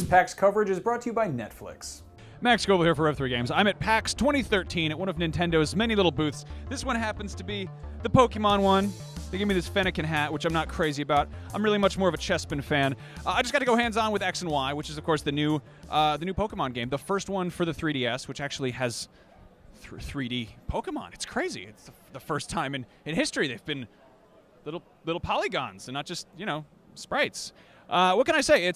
PAX coverage is brought to you by Netflix. Max Goble here for Rev3 Games. I'm at PAX 2013 at one of Nintendo's many little booths. This one happens to be the Pokemon one. They gave me this Fennekin hat, which I'm not crazy about. I'm really much more of a Chespin fan. I just got to go hands-on with X and Y, which is, of course, the new Pokemon game. The first one for the 3DS, which actually has 3D Pokemon. It's crazy. It's the first time in history they've been little polygons and not just, sprites. What can I say?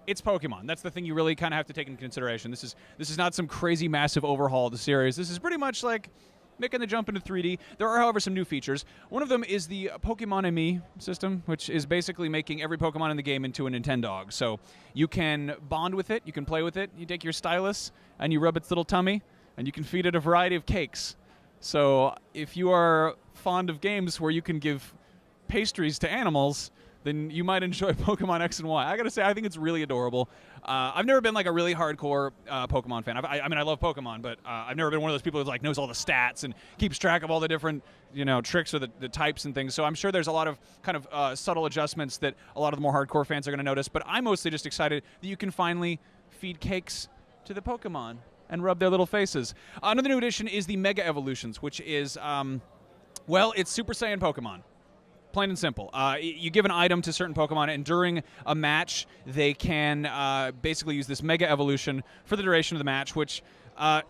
It's Pokemon. That's the thing you really kind of have to take into consideration. This is not some crazy massive overhaul of the series. This is pretty much like making the jump into 3D. There are, however, some new features. One of them is the Pokemonamie system, which is basically making every Pokemon in the game into a Nintendog. So you can bond with it, you can play with it, you take your stylus and you rub its little tummy, and you can feed it a variety of cakes. So if you are fond of games where you can give pastries to animals, then you might enjoy Pokemon X and Y. I gotta say, I think it's really adorable. I've never been like a really hardcore Pokemon fan. I mean, I love Pokemon, but I've never been one of those people who like knows all the stats and keeps track of all the different tricks or the types and things. So I'm sure there's a lot of kind of subtle adjustments that a lot of the more hardcore fans are going to notice. But I'm mostly just excited that you can finally feed cakes to the Pokemon and rub their little faces. Another new addition is the Mega Evolutions, which is, it's Super Saiyan Pokemon. Plain and simple. You give an item to certain Pokemon, and during a match, they can basically use this Mega Evolution for the duration of the match, which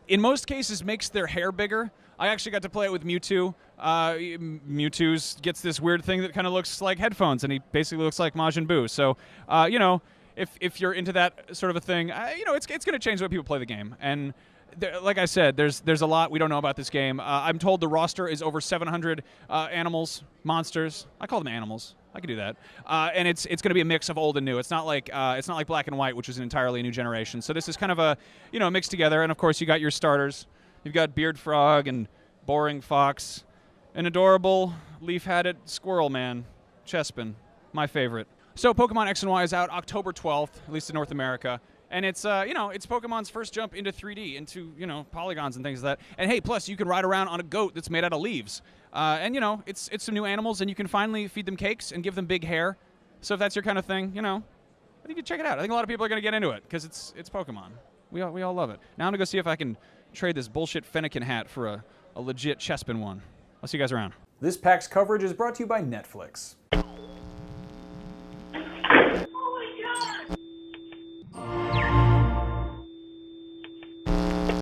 in most cases makes their hair bigger. I actually got to play it with Mewtwo. Mewtwo gets this weird thing that kind of looks like headphones, and he basically looks like Majin Buu. So, if you're into that sort of a thing, it's going to change the way people play the game. And like I said, there's a lot we don't know about this game. I'm told the roster is over 700 animals, monsters. I call them animals. I can do that. And it's going to be a mix of old and new. It's not like Black and White, which is an entirely new generation. So this is kind of a mix together. And of course, you got your starters. You've got Beard Frog and Boring Fox, an adorable leaf-hatted squirrel man, Chespin, my favorite. So Pokemon X and Y is out October 12th, at least in North America. And it's, it's Pokemon's first jump into 3D, into, polygons and things like that. And hey, plus you can ride around on a goat that's made out of leaves. It's some new animals, and you can finally feed them cakes and give them big hair. So if that's your kind of thing, I think you check it out. I think a lot of people are going to get into it because it's Pokemon. We all love it. Now I'm going to go see if I can trade this bullshit Fennekin hat for a legit Chespin one. I'll see you guys around. This PAX coverage is brought to you by Netflix.